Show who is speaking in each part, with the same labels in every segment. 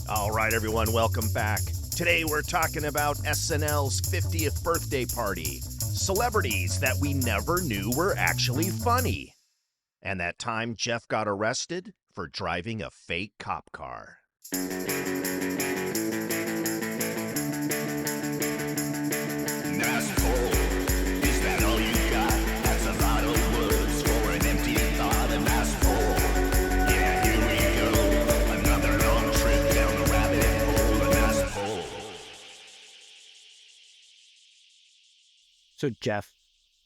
Speaker 1: All right, everyone, welcome back. Today we're talking about SNL's 50th birthday party, celebrities that we never knew were actually funny, and that time Jeff got arrested for driving a fake cop car.
Speaker 2: So Jeff,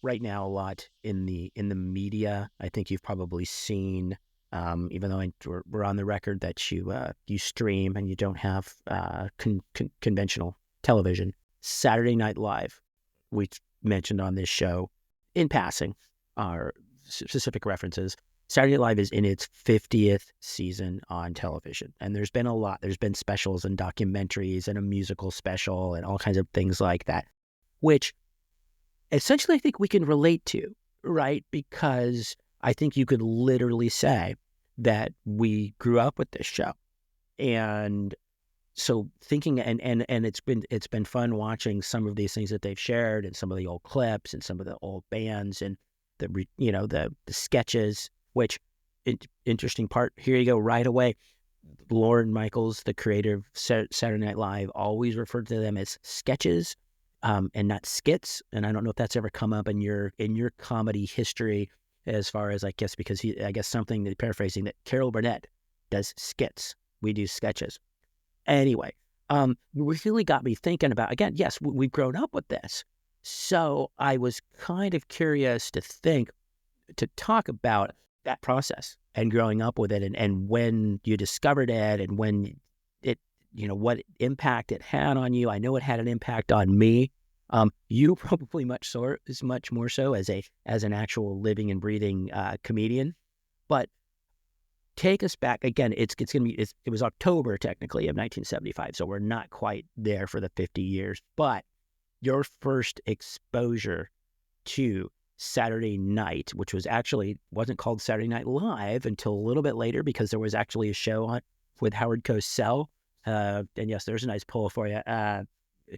Speaker 2: right now a lot in the media, I think you've probably seen, even though we're on the record that you stream and you don't have conventional television. Saturday Night Live, we mentioned on this show in passing, our specific references. Saturday Night Live is in its 50th season on television, and there's been a lot. There's been specials and documentaries and a musical special and all kinds of things like that, which essentially I think we can relate to, right? Because I think you could literally say that we grew up with this show. And so thinking, and it's been fun watching some of these things that they've shared and some of the old clips and some of the old bands and the sketches, which interesting part, here you go right away. Lorne Michaels, the creator of Saturday Night Live, always referred to them as sketches and not skits. And I don't know if that's ever come up in your comedy history as far as, I guess, because something that, paraphrasing, that Carol Burnett does skits. We do sketches. Anyway, really got me thinking about, again, yes, we've grown up with this. So I was kind of curious to talk about that process and growing up with it and when you discovered it and when it, what impact it had on you. I know it had an impact on me. You probably much more so as an actual living and breathing comedian. But take us back again. It was October technically of 1975, so we're not quite there for the 50 years. But your first exposure to Saturday night, which wasn't called Saturday Night Live until a little bit later, because there was actually a show on with Howard Cosell. And yes, there's a nice poll for you.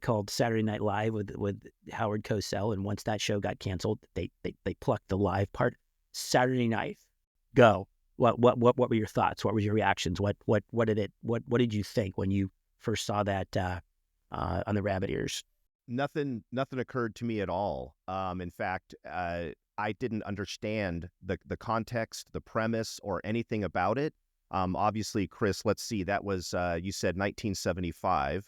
Speaker 2: Called Saturday Night Live with Howard Cosell, and once that show got canceled, they plucked the live part. Saturday Night, go. What were your thoughts? What were your reactions? What did you think when you first saw that on the Rabbit Ears?
Speaker 1: Nothing occurred to me at all. In fact, I didn't understand the context, the premise, or anything about it. Obviously, Chris, let's see, that was, you said 1975,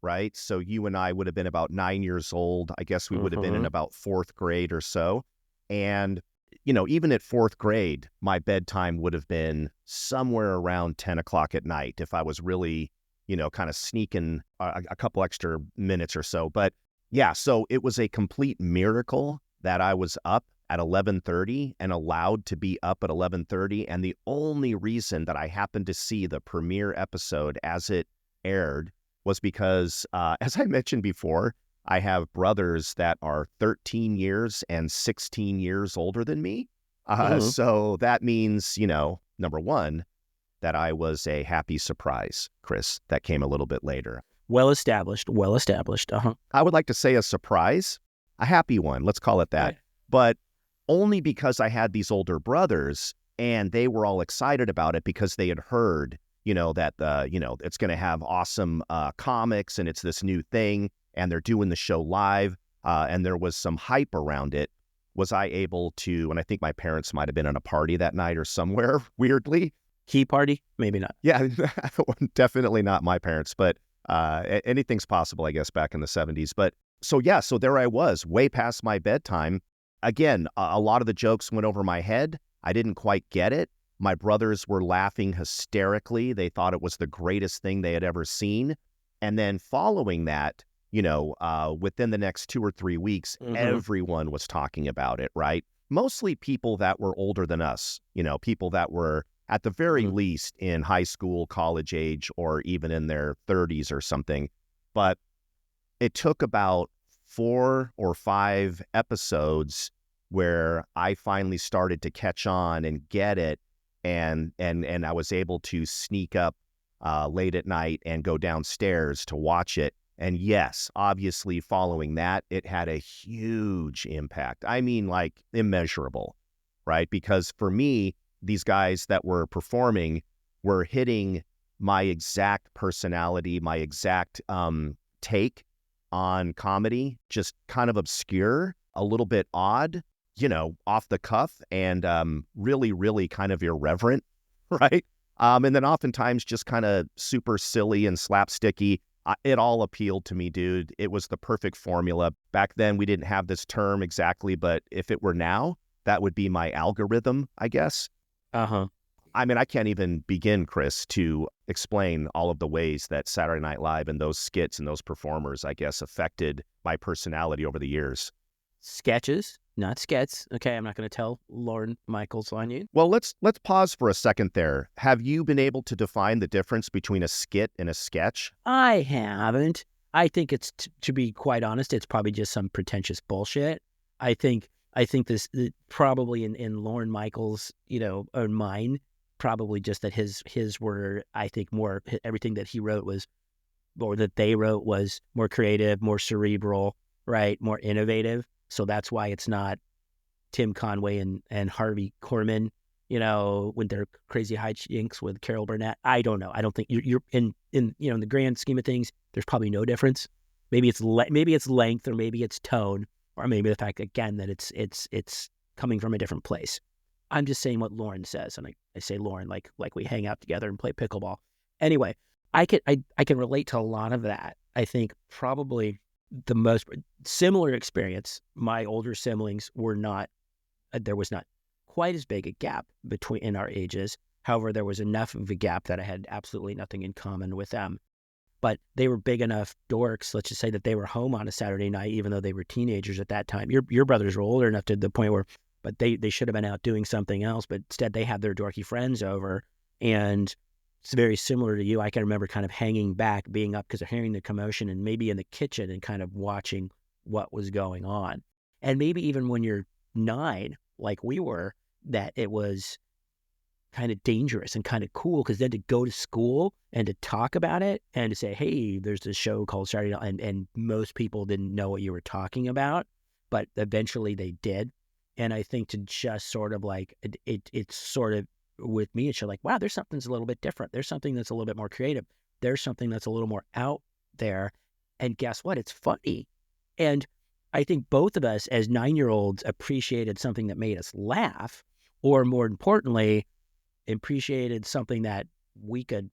Speaker 1: right? So you and I would have been about 9 years old. I guess we would have been in about fourth grade or so. And, even at fourth grade, my bedtime would have been somewhere around 10 o'clock at night if I was really, kind of sneaking a couple extra minutes or so. But yeah, so it was a complete miracle that I was up at 11:30 and allowed to be up at 11:30. And the only reason that I happened to see the premiere episode as it aired was because, as I mentioned before, I have brothers that are 13 years and 16 years older than me. So that means, number one, that I was a happy surprise, Chris. That came a little bit later.
Speaker 2: Well established.
Speaker 1: I would like to say a surprise, a happy one. Let's call it that. Right. But only because I had these older brothers and they were all excited about it because they had heard, that, it's going to have awesome comics and it's this new thing and they're doing the show live and there was some hype around it. Was I able to, and I think my parents might have been at a party that night or somewhere, weirdly.
Speaker 2: Key party? Maybe not.
Speaker 1: Yeah, definitely not my parents, but anything's possible, I guess, back in the 70s. But so there I was, way past my bedtime. Again, a lot of the jokes went over my head. I didn't quite get it. My brothers were laughing hysterically. They thought it was the greatest thing they had ever seen. And then following that, within the next 2 or 3 weeks, everyone was talking about it, right? Mostly people that were older than us, people that were at the very least in high school, college age, or even in their 30s or something. But it took about 4 or 5 episodes where I finally started to catch on and get it. And I was able to sneak up late at night and go downstairs to watch it. And yes, obviously following that, it had a huge impact. I mean, like immeasurable, right? Because for me, these guys that were performing were hitting my exact personality, my exact take on comedy, just kind of obscure, a little bit odd, off the cuff, and really, really kind of irreverent, right? And then oftentimes just kind of super silly and slapsticky. It all appealed to me, dude. It was the perfect formula. Back then, we didn't have this term exactly, but if it were now, that would be my algorithm, I guess.
Speaker 2: Uh-huh.
Speaker 1: I mean, I can't even begin, Chris, to explain all of the ways that Saturday Night Live and those skits and those performers, I guess, affected my personality over the years.
Speaker 2: Sketches, not skets. Okay, I'm not going to tell Lorne Michaels on you.
Speaker 1: Well, let's pause for a second there. Have you been able to define the difference between a skit and a sketch?
Speaker 2: I haven't. I think it's, to be quite honest, it's probably just some pretentious bullshit. I think this probably in Lorne Michaels, or mine, probably just that his were, I think, more, everything that he wrote was, or that they wrote was more creative, more cerebral, right, more innovative. So that's why it's not Tim Conway and Harvey Korman, with their crazy hijinks with Carol Burnett. I don't know. I don't think you're in the grand scheme of things, there's probably no difference. Maybe it's length, or maybe it's tone, or maybe the fact, again, that it's coming from a different place. I'm just saying what Lauren says, and I say Lauren like we hang out together and play pickleball. Anyway, I can relate to a lot of that. I think probably the most similar experience, my older siblings were not, there was not quite as big a gap in our ages. However, there was enough of a gap that I had absolutely nothing in common with them. But they were big enough dorks, let's just say, that they were home on a Saturday night, even though they were teenagers at that time. Your brothers were older enough to the point where, but they should have been out doing something else. But instead, they had their dorky friends over, and it's very similar to you. I can remember kind of hanging back, being up because of hearing the commotion, and maybe in the kitchen and kind of watching what was going on. And maybe even when you're 9, like we were, that it was kind of dangerous and kind of cool, because then to go to school and to talk about it and to say, hey, there's this show called Saturday Night, and most people didn't know what you were talking about, but eventually they did. And I think to just sort of like, it's sort of, with me, it's like, wow, there's something that's a little bit different. There's something that's a little bit more creative. There's something that's a little more out there. And guess what? It's funny. And I think both of us as 9-year-olds appreciated something that made us laugh, or more importantly, appreciated something that we could,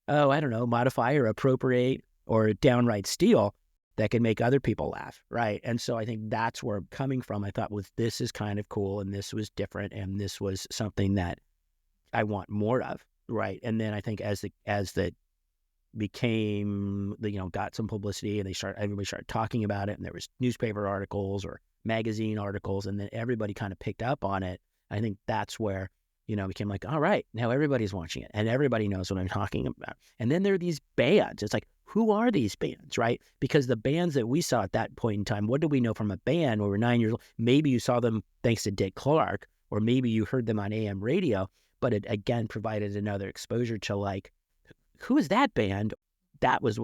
Speaker 2: modify or appropriate or downright steal that can make other people laugh, right? And so I think that's where I'm coming from. I thought, well, this is kind of cool, and this was different, and this was something that I want more of, right? And then I think as the became, got some publicity, and everybody started talking about it, and there was newspaper articles or magazine articles, and then everybody kind of picked up on it. I think that's where, it became like, all right, now everybody's watching it, and everybody knows what I'm talking about. And then there are these bands. It's like, who are these bands, right? Because the bands that we saw at that point in time, what do we know from a band when we were 9 years old? Maybe you saw them thanks to Dick Clark, or maybe you heard them on AM radio, but it again provided another exposure to, like, who is that band? That was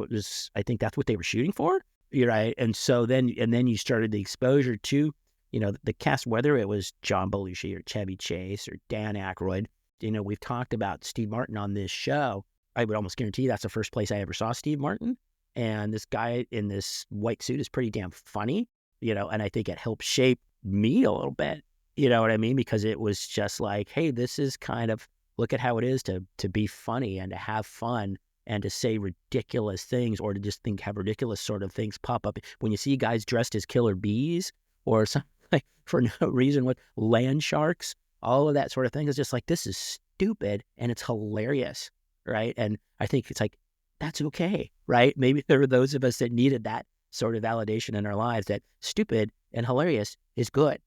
Speaker 2: I think that's what they were shooting for, right? And so then you started the exposure to, the cast, whether it was John Belushi or Chevy Chase or Dan Aykroyd. We've talked about Steve Martin on this show. I would almost guarantee that's the first place I ever saw Steve Martin. And this guy in this white suit is pretty damn funny, and I think it helped shape me a little bit, you know what I mean? Because it was just like, hey, this is kind of, look at how it is to be funny and to have fun and to say ridiculous things, or to just have ridiculous sort of things pop up. When you see guys dressed as killer bees or something for no reason, with land sharks, all of that sort of thing, is just like, this is stupid and it's hilarious, right? And I think it's like, that's okay, right? Maybe there were those of us that needed that sort of validation in our lives, that stupid and hilarious is good.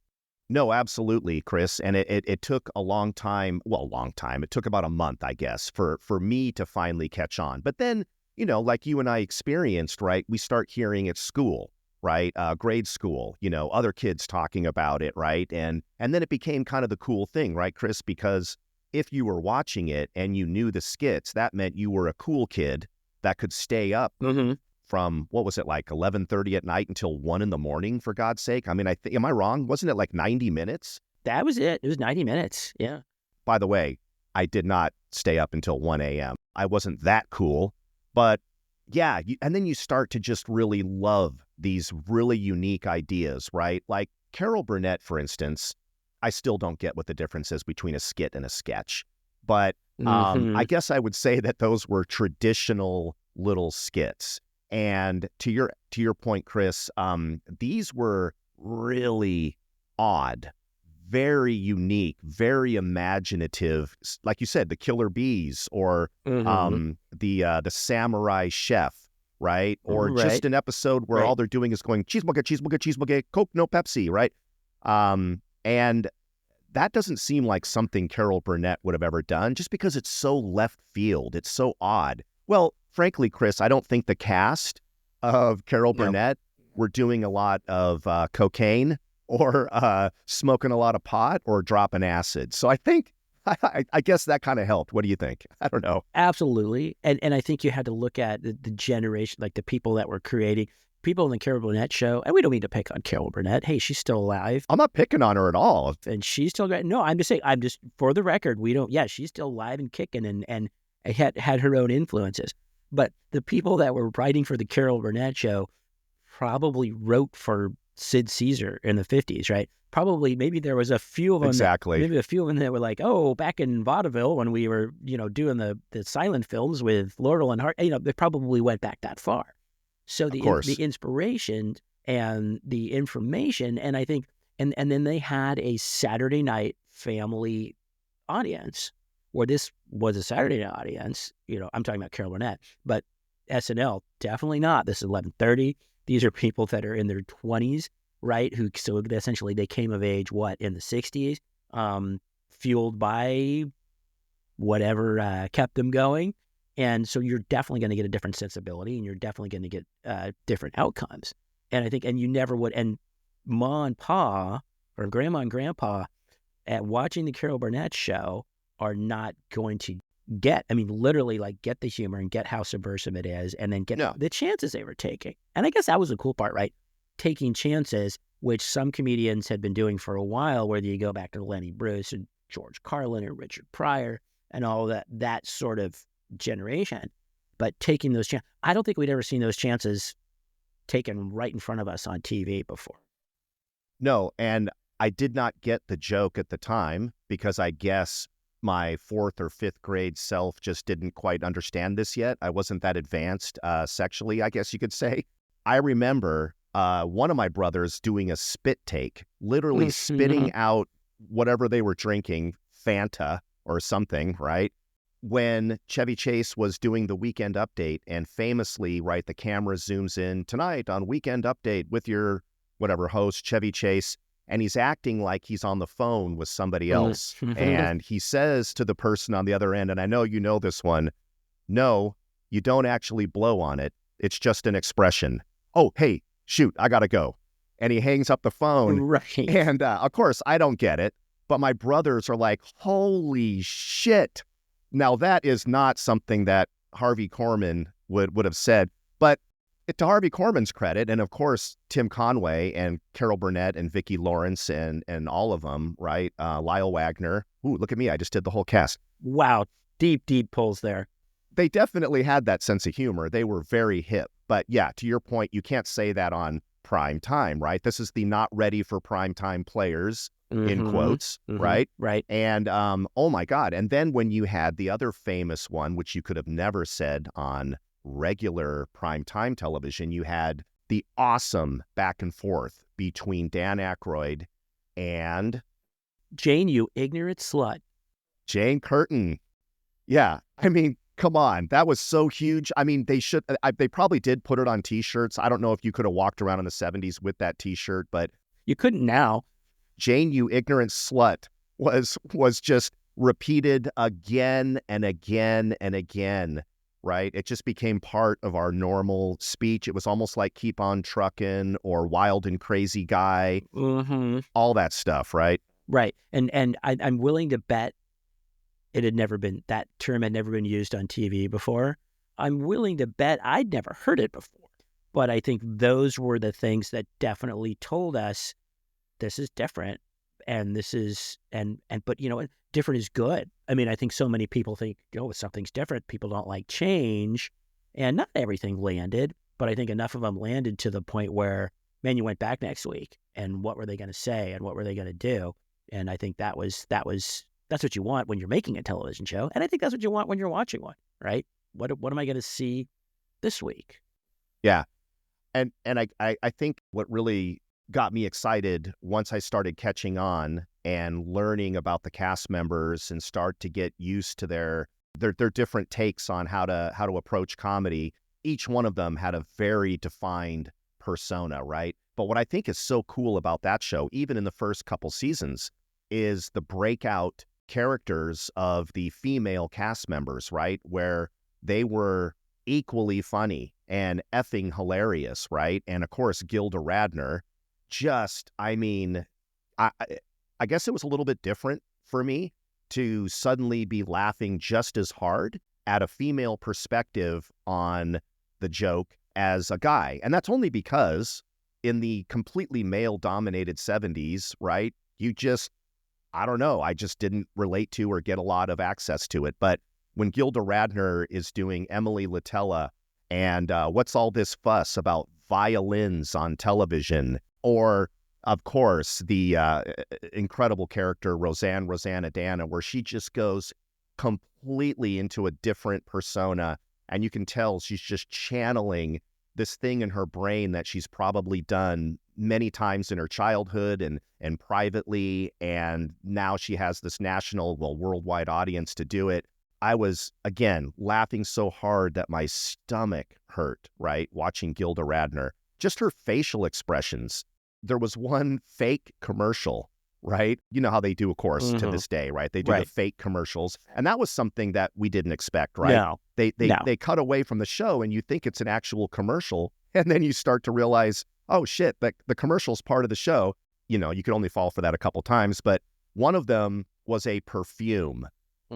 Speaker 1: No, absolutely, Chris. And it took a long time. It took about a month, I guess, for me to finally catch on. But then, like you and I experienced, right? We start hearing at school, right? Grade school, other kids talking about it, right? And then it became kind of the cool thing, right, Chris? Because if you were watching it and you knew the skits, that meant you were a cool kid that could stay up
Speaker 2: Mm-hmm.
Speaker 1: from, what was it, like 11:30 at night until 1 in the morning, for God's sake? I mean, am I wrong? Wasn't it like 90 minutes?
Speaker 2: That was it. It was 90 minutes. Yeah.
Speaker 1: By the way, I did not stay up until 1 a.m. I wasn't that cool, but yeah, and then you start to just really love these really unique ideas, right? Like Carol Burnett, for instance, I still don't get what the difference is between a skit and a sketch, but
Speaker 2: Mm-hmm.
Speaker 1: I guess I would say that those were traditional little skits. And to your point, Chris, these were really odd, very unique, very imaginative. Like you said, the Killer Bees, or
Speaker 2: Mm-hmm.
Speaker 1: the Samurai Chef, right? Or
Speaker 2: Right.
Speaker 1: just an episode where all
Speaker 2: Right.
Speaker 1: they're doing is going cheeseburger, cheeseburger, cheeseburger, Coke, no Pepsi, right? And that doesn't seem like something Carol Burnett would have ever done, just because it's so left field. It's so odd. Well, frankly, Chris, I don't think the cast of Carol
Speaker 2: No.
Speaker 1: Burnett were doing a lot of cocaine, or smoking a lot of pot, or dropping acid. So I think, I guess that kind of helped. What do you think? I don't know.
Speaker 2: Absolutely. And I think you had to look at the generation, like the people that were creating, people in the Carol Burnett show. And we don't need to pick on Carol Burnett. Hey, she's still alive
Speaker 1: I'm not picking on her at all.
Speaker 2: and she's still great. No, I'm just saying, I'm just, for the record, we don't, yeah, she's still alive and kicking, and had her own influences. But the people that were writing for the Carol Burnett show probably wrote for Sid Caesar in the 50s, right? Probably, maybe there was a few of them
Speaker 1: Exactly.
Speaker 2: that were like, oh, back in vaudeville when we were, doing the silent films with Laurel and Hart, they probably went back that far. So
Speaker 1: Of
Speaker 2: the
Speaker 1: course.
Speaker 2: inspiration and the information, and I think, and then they had a Saturday night family audience, where this was a Saturday night audience. I'm talking about Carol Burnett, but SNL, definitely not. This is 11:30. These are people that are in their 20s, right? So essentially they came of age, in the 60s, fueled by whatever kept them going. And so you're definitely going to get a different sensibility, and you're definitely going to get different outcomes. And I think, and you never would, and Ma and Pa, or Grandma and Grandpa, at watching the Carol Burnett show, are not going to literally, like, get the humor and get how subversive it is, and then get
Speaker 1: No.
Speaker 2: the chances they were taking. And I guess that was the cool part, right? Taking chances, which some comedians had been doing for a while, whether you go back to Lenny Bruce and George Carlin or Richard Pryor and all that sort of generation. But taking those chances, I don't think we'd ever seen those chances taken right in front of us on TV before.
Speaker 1: No, and I did not get the joke at the time, because I guess my fourth or fifth grade self just didn't quite understand this yet. I wasn't that advanced sexually, I guess you could say. I remember one of my brothers doing a spit take, literally spitting out whatever they were drinking, Fanta or something, right? When Chevy Chase was doing the Weekend Update, and famously, right, the camera zooms in tonight on Weekend Update with your whatever host, Chevy Chase, and he's acting like he's on the phone with somebody else. And he says to the person on the other end, and I know you know this one, no, you don't actually blow on it. It's just an expression. Oh, hey, shoot, I gotta go. And he hangs up the phone.
Speaker 2: Right.
Speaker 1: And of course, I don't get it, but my brothers are like, holy shit. Now, that is not something that Harvey Korman would have said, but to Harvey Korman's credit, and of course, Tim Conway and Carol Burnett and Vicki Lawrence and all of them, right? Lyle Wagner. Ooh, look at me. I just did the whole cast.
Speaker 2: Wow. Deep pulls there.
Speaker 1: They definitely had that sense of humor. They were very hip. But yeah, to your point, you can't say that on prime time, right? This is the not ready for prime time players, in quotes, right?
Speaker 2: Right.
Speaker 1: And oh my God. And then when you had the other famous one, which you could have never said on regular primetime television, you had the awesome back and forth between Dan Aykroyd and
Speaker 2: Jane, you ignorant slut.
Speaker 1: Jane Curtin. Yeah, I mean, come on, that was so huge. I mean, they probably did put it on T-shirts. I don't know if you could have walked around in the 70s with that T-shirt, but
Speaker 2: You couldn't now.
Speaker 1: Jane, you ignorant slut was just repeated again and again and again. Right? It just became part of our normal speech. It was almost like Keep on Truckin' or Wild and Crazy Guy, all that stuff, right?
Speaker 2: Right. And I'm willing to bet that term had never been used on TV before. I'm willing to bet I'd never heard it before. But I think those were the things that definitely told us this is different. And this is, but you know what? Different is good. I mean, I think so many people think, if something's different, people don't like change. And not everything landed, but I think enough of them landed to the point where, man, you went back next week and what were they going to say and what were they going to do? And I think that's what you want when you're making a television show. And I think that's what you want when you're watching one, right? What am I going to see this week?
Speaker 1: Yeah. And I think what really got me excited once I started catching on and learning about the cast members and start to get used to their different takes on how to approach comedy. Each one of them had a very defined persona, right? But what I think is so cool about that show, even in the first couple seasons, is the breakout characters of the female cast members, right? Where they were equally funny and effing hilarious, right? And of course, Gilda Radner, I guess it was a little bit different for me to suddenly be laughing just as hard at a female perspective on the joke as a guy. And that's only because in the completely male-dominated 70s, right, I don't know, I just didn't relate to or get a lot of access to it. But when Gilda Radner is doing Emily Litella and what's all this fuss about violins on television, or of course the incredible character Rosanna, where she just goes completely into a different persona, and you can tell she's just channeling this thing in her brain that she's probably done many times in her childhood and privately, and now she has this worldwide audience to do it. I was, again, laughing so hard that my stomach hurt, right, watching Gilda Radner. Just her facial expressions. There was one fake commercial, right? You know how they do, of course, to this day, right? They do the fake commercials. And that was something that we didn't expect, right?
Speaker 2: No.
Speaker 1: They cut away from the show and you think it's an actual commercial. And then you start to realize, oh, shit, the commercial's part of the show. You know, you could only fall for that a couple times. But one of them was a perfume.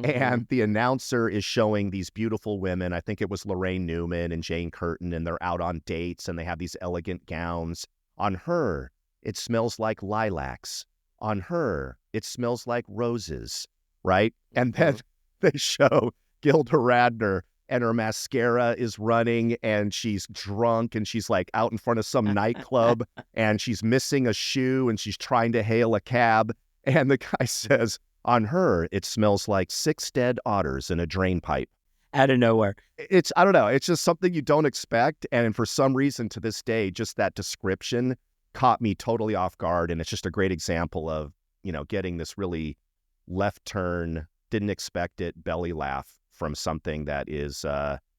Speaker 1: And the announcer is showing these beautiful women. I think it was Lorraine Newman and Jane Curtin, and they're out on dates and they have these elegant gowns. On her, it smells like lilacs. On her, it smells like roses, right? And then they show Gilda Radner and her mascara is running and she's drunk and she's like out in front of some nightclub and she's missing a shoe and she's trying to hail a cab. And the guy says, on her, it smells like 6 dead otters in a drain pipe.
Speaker 2: Out of nowhere.
Speaker 1: I don't know. It's just something you don't expect. And for some reason to this day, just that description caught me totally off guard. And it's just a great example of, getting this really left turn, didn't expect it, belly laugh from something that is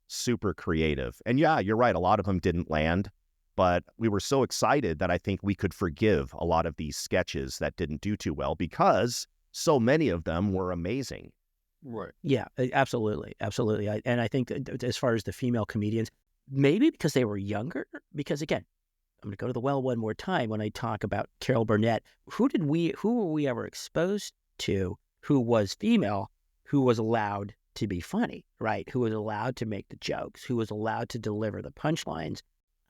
Speaker 1: super creative. And yeah, you're right. A lot of them didn't land, but we were so excited that I think we could forgive a lot of these sketches that didn't do too well because so many of them were amazing.
Speaker 2: Right. Yeah, absolutely. Absolutely. And I think as far as the female comedians, maybe because they were younger, because again, I'm going to go to the well one more time when I talk about Carol Burnett. Who were we ever exposed to who was female, who was allowed to be funny, right? Who was allowed to make the jokes, who was allowed to deliver the punchlines?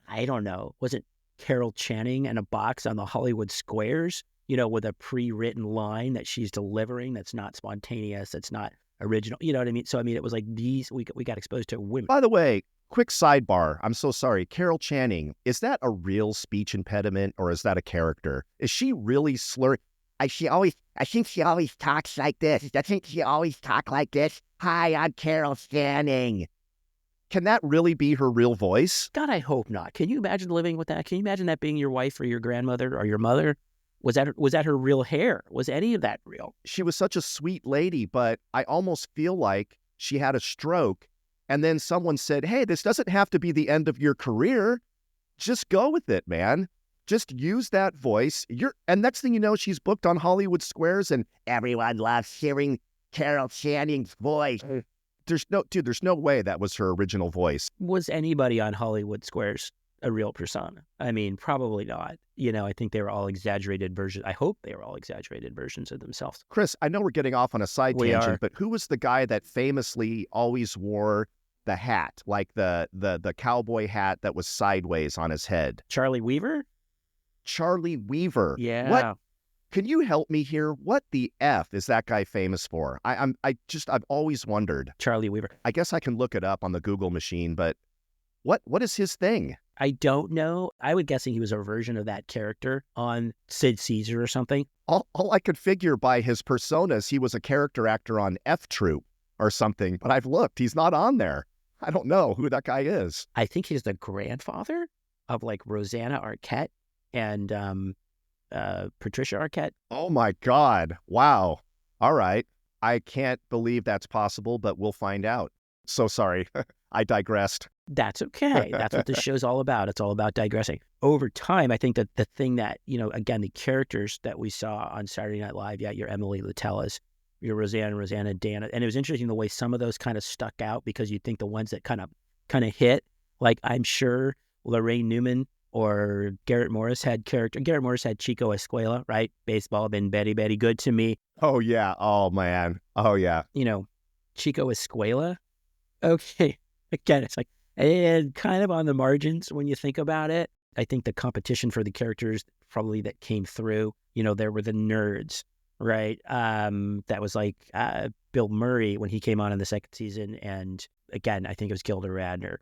Speaker 2: I don't know. Was it Carol Channing in a box on the Hollywood Squares? With a pre-written line that she's delivering that's not spontaneous, that's not original. You know what I mean? So, it was like we got exposed to women.
Speaker 1: By the way, quick sidebar. I'm so sorry. Carol Channing, is that a real speech impediment or is that a character? Is she really slurring?
Speaker 3: I think she always talks like this. Doesn't she always talk like this? Hi, I'm Carol Channing.
Speaker 1: Can that really be her real voice?
Speaker 2: God, I hope not. Can you imagine living with that? Can you imagine that being your wife or your grandmother or your mother? Was that her real hair? Was any of that real?
Speaker 1: She was such a sweet lady, but I almost feel like she had a stroke. And then someone said, hey, this doesn't have to be the end of your career. Just go with it, man. Just use that voice. And next thing you know, she's booked on Hollywood Squares and
Speaker 3: everyone loves hearing Carol Channing's voice.
Speaker 1: There's no way that was her original voice.
Speaker 2: Was anybody on Hollywood Squares? a real persona. I mean, probably not. I think they were all exaggerated versions. I hope they were all exaggerated versions of themselves.
Speaker 1: Chris, I know we're getting off on a side
Speaker 2: We
Speaker 1: tangent,
Speaker 2: are.
Speaker 1: but who was the guy that famously always wore the hat, like the cowboy hat that was sideways on his head?
Speaker 2: Charlie Weaver?
Speaker 1: Charlie Weaver. What?
Speaker 2: Yeah.
Speaker 1: Can you help me here? What the F is that guy famous for? I've always wondered.
Speaker 2: Charlie Weaver.
Speaker 1: I guess I can look it up on the Google machine, but what is his thing?
Speaker 2: I don't know. I would guessing he was a version of that character on Sid Caesar or something.
Speaker 1: All I could figure by his personas, he was a character actor on F Troop or something, but I've looked. He's not on there. I don't know who that guy is.
Speaker 2: I think he's the grandfather of like Rosanna Arquette and Patricia Arquette.
Speaker 1: Oh my God. Wow. All right. I can't believe that's possible, but we'll find out. So sorry. I digressed.
Speaker 2: That's okay. That's what this show's all about. It's all about digressing. Over time, I think that the thing that, again, the characters that we saw on Saturday Night Live, yeah, your Emily Latellas, your Rosanna, Dana. And it was interesting the way some of those kind of stuck out because you'd think the ones that kind of hit, like I'm sure Lorraine Newman or Garrett Morris had character. Garrett Morris had Chico Escuela, right? Baseball, been Betty good to me.
Speaker 1: Oh, yeah. Oh, man. Oh, yeah.
Speaker 2: Chico Escuela. Okay. Again, it's like, and kind of on the margins when you think about it. I think the competition for the characters probably that came through, there were the nerds, right? That was like Bill Murray when he came on in the second season. And again, I think it was Gilda Radner,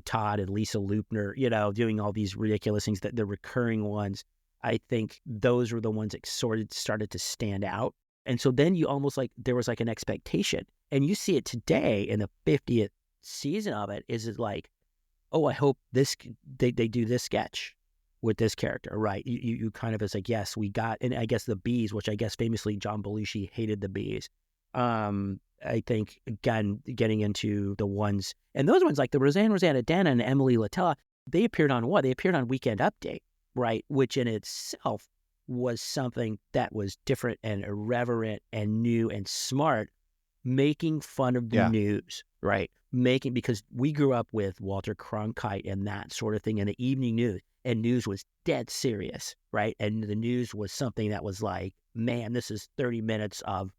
Speaker 2: Todd and Lisa Loopner, doing all these ridiculous things, that the recurring ones. I think those were the ones that started to stand out. And so then you almost like, there was like an expectation. And you see it today in the 50th season of it, is it like, oh, I hope they do this sketch with this character, right? You kind of, it's like, yes, we got, and I guess the bees, which I guess famously John Belushi hated the bees. I think, again, getting into the ones, and those ones like the Rosanna Dana and Emily Latella, they appeared on what? They appeared on Weekend Update, right? Which in itself was something that was different and irreverent and new and smart, making fun of the news, right? Because we grew up with Walter Cronkite and that sort of thing in the evening news, and news was dead serious, right? And the news was something that was like, man, this is 30 minutes of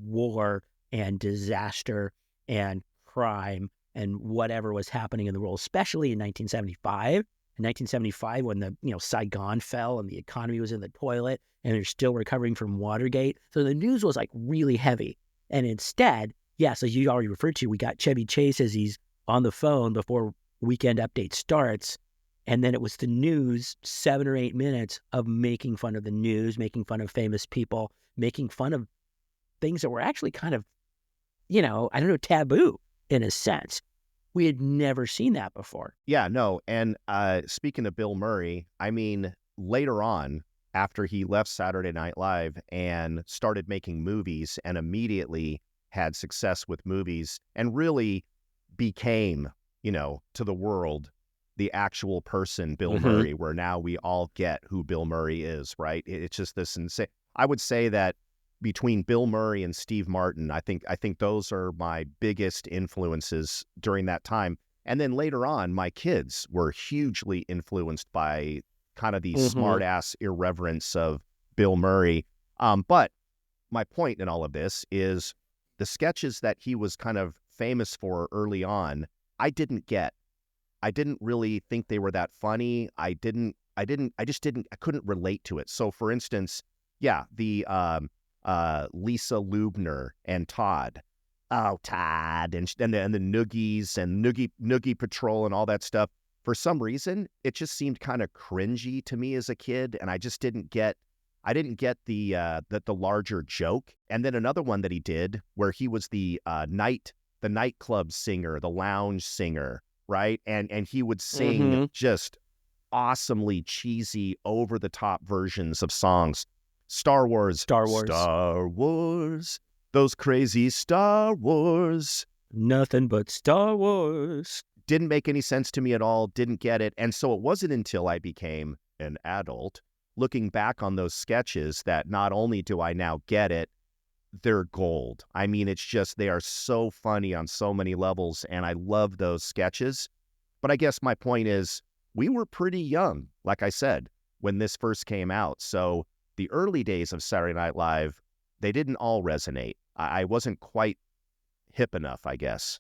Speaker 2: war and disaster and crime and whatever was happening in the world, especially in 1975. In 1975, when the Saigon fell and the economy was in the toilet and they're still recovering from Watergate. So the news was like really heavy. And instead, yes, as you already referred to, we got Chevy Chase as he's on the phone before Weekend Update starts. And then it was the news, 7 or 8 minutes of making fun of the news, making fun of famous people, making fun of things that were actually kind of, taboo in a sense. We had never seen that before.
Speaker 1: Yeah, no. And speaking of Bill Murray, I mean, later on, after he left Saturday Night Live and started making movies and immediately had success with movies and really became, to the world, the actual person, Bill Murray, where now we all get who Bill Murray is, right? It's just this insane. I would say that between Bill Murray and Steve Martin, I think those are my biggest influences during that time. And then later on, my kids were hugely influenced by kind of the smart-ass irreverence of Bill Murray. But my point in all of this is the sketches that he was kind of famous for early on, I didn't get. I didn't really think they were that funny. I couldn't relate to it. So for instance, the Lisa Loubner and Todd. Oh, Todd, and the Noogies and Noogie Patrol and all that stuff. For some reason, it just seemed kind of cringy to me as a kid, and I just didn't get. I didn't get the larger joke. And then another one that he did, where he was the nightclub singer, the lounge singer, right? And he would sing just awesomely cheesy, over the top versions of songs. Star Wars, those crazy Star Wars.
Speaker 2: Nothing but Star Wars.
Speaker 1: Didn't make any sense to me at all, didn't get it. And so it wasn't until I became an adult, looking back on those sketches, that not only do I now get it, they're gold. I mean, it's just, they are so funny on so many levels, and I love those sketches. But I guess my point is we were pretty young, like I said, when this first came out. So the early days of Saturday Night Live, they didn't all resonate. I wasn't quite hip enough, I guess.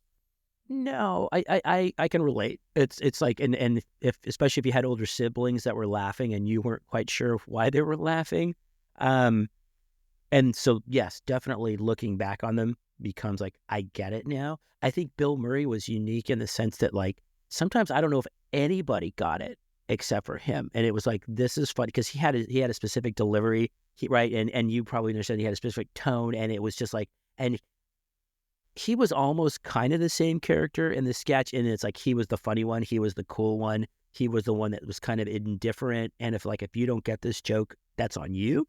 Speaker 2: No, I can relate. It's like, and if, especially if you had older siblings that were laughing and you weren't quite sure why they were laughing. And so, yes, definitely looking back on them becomes like, I get it now. I think Bill Murray was unique in the sense that, like, sometimes I don't know if anybody got it except for him. And it was like, this is funny because he had a specific delivery, right? And you probably understand he had a specific tone, and it was just like, and he was almost kind of the same character in the sketch. And it's like, he was the funny one. He was the cool one. He was the one that was kind of indifferent. And if you don't get this joke, that's on you.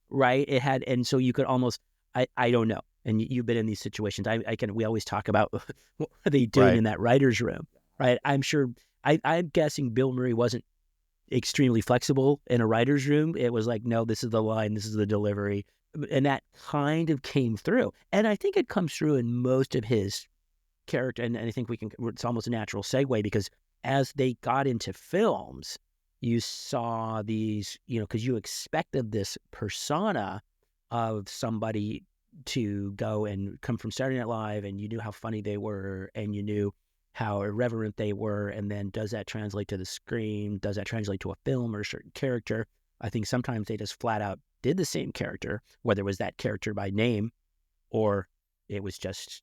Speaker 2: Right. And so you could almost, I don't know. And you've been in these situations. We always talk about what are they doing in that writer's room, right? I'm sure, I'm guessing Bill Murray wasn't extremely flexible in a writer's room. It was like, no, this is the line, this is the delivery. And that kind of came through. And I think it comes through in most of his character. And I think it's almost a natural segue because as they got into films, you saw these, because you expected this persona of somebody to go and come from Saturday Night Live, and you knew how funny they were, and you knew how irreverent they were, and then does that translate to the screen? Does that translate to a film or a certain character? I think sometimes they just flat out did the same character, whether it was that character by name or it was just,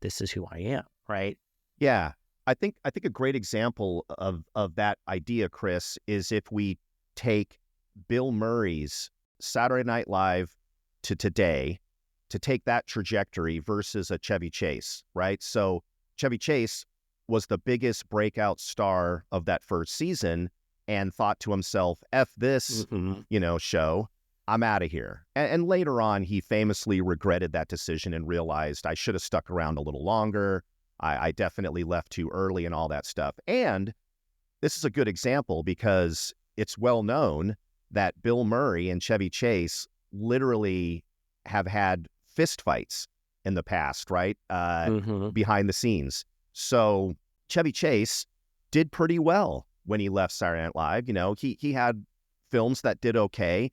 Speaker 2: this is who I am, right?
Speaker 1: Yeah. I think a great example of that idea, Chris, is if we take Bill Murray's Saturday Night Live to today, to take that trajectory versus a Chevy Chase, right? So Chevy Chase was the biggest breakout star of that first season and thought to himself, F this, show, I'm out of here. And later on, he famously regretted that decision and realized I should have stuck around a little longer. I definitely left too early and all that stuff. And this is a good example because it's well known that Bill Murray and Chevy Chase literally have had fistfights in the past, right? Behind the scenes. So Chevy Chase did pretty well when he left Saturday Night Live. He had films that did okay.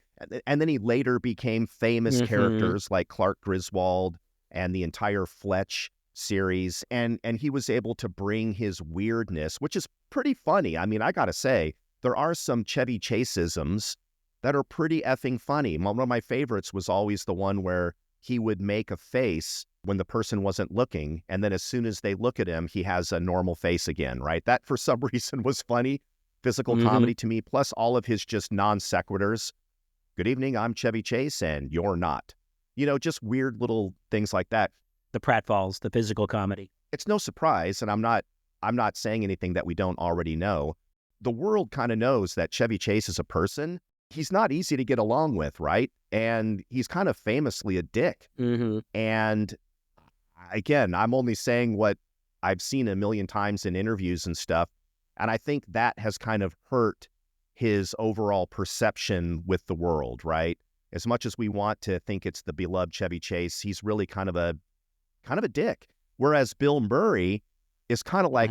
Speaker 1: And then he later became famous characters like Clark Griswold and the entire Fletch series. And he was able to bring his weirdness, which is pretty funny. I mean, I got to say, there are some Chevy Chase-isms that are pretty effing funny. One of my favorites was always the one where he would make a face when the person wasn't looking. And then as soon as they look at him, he has a normal face again, right? That for some reason was funny. Physical comedy to me, plus all of his just non sequiturs. Good evening, I'm Chevy Chase and you're not. Just weird little things like that.
Speaker 2: The pratfalls, the physical comedy.
Speaker 1: It's no surprise, and I'm not saying anything that we don't already know. The world kind of knows that Chevy Chase is a person. He's not easy to get along with, right? And he's kind of famously a dick. And again, I'm only saying what I've seen a million times in interviews and stuff. And I think that has kind of hurt his overall perception with the world, right? As much as we want to think it's the beloved Chevy Chase, he's really kind of a dick. Whereas Bill Murray is kind of like,